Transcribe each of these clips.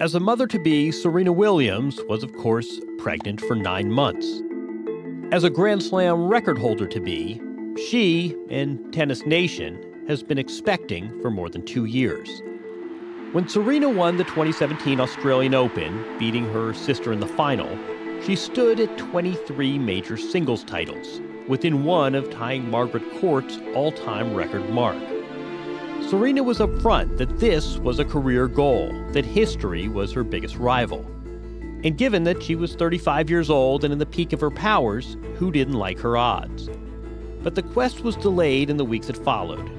As a mother-to-be, Serena Williams was, of course, pregnant for 9 months. As a Grand Slam record holder-to-be, she, and Tennis Nation, has been expecting for more than 2 years. When Serena won the 2017 Australian Open, beating her sister in the final, she stood at 23 major singles titles, within one of tying Margaret Court's all-time record mark. Serena was upfront that this was a career goal, that history was her biggest rival. And given that she was 35 years old and in the peak of her powers, who didn't like her odds? But the quest was delayed in the weeks that followed.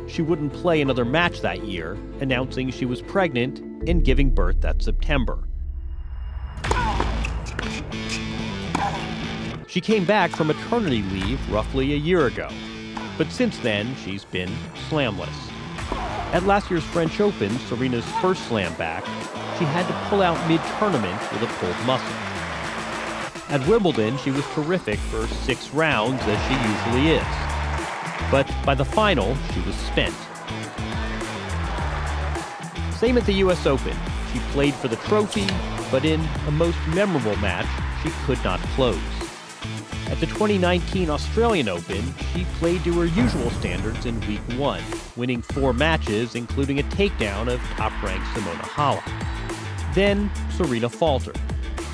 She wouldn't play another match that year, announcing she was pregnant and giving birth that September. She came back from maternity leave roughly a year ago, but since then she's been slamless. At last year's French Open, Serena's first slam back, she had to pull out mid-tournament with a pulled muscle. At Wimbledon, she was terrific for 6 rounds, as she usually is. But by the final, she was spent. Same at the US Open. She played for the trophy, but in a most memorable match, she could not close. At the 2019 Australian Open, she played to her usual standards in Week 1, winning 4 matches, including a takedown of top-ranked Simona Halep. Then, Serena faltered,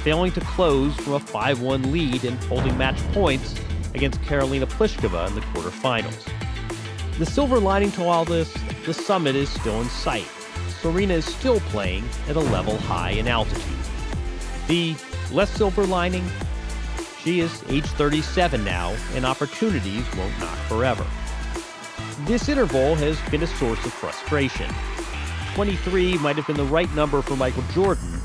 failing to close from a 5-1 lead and holding match points against Karolina Pliskova in the quarterfinals. The silver lining to all this, the summit is still in sight. Serena is still playing at a level high in altitude. The less silver lining? She is age 37 now, and opportunities won't knock forever. This interval has been a source of frustration. 23 might have been the right number for Michael Jordan,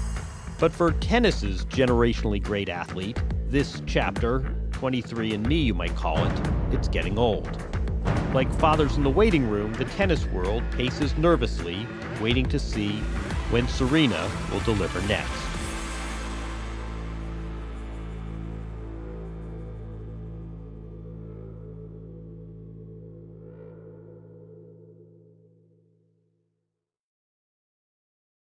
but for tennis's generationally great athlete, this chapter, 23 and me you might call it, it's getting old. Like fathers in the waiting room, the tennis world paces nervously, waiting to see when Serena will deliver next.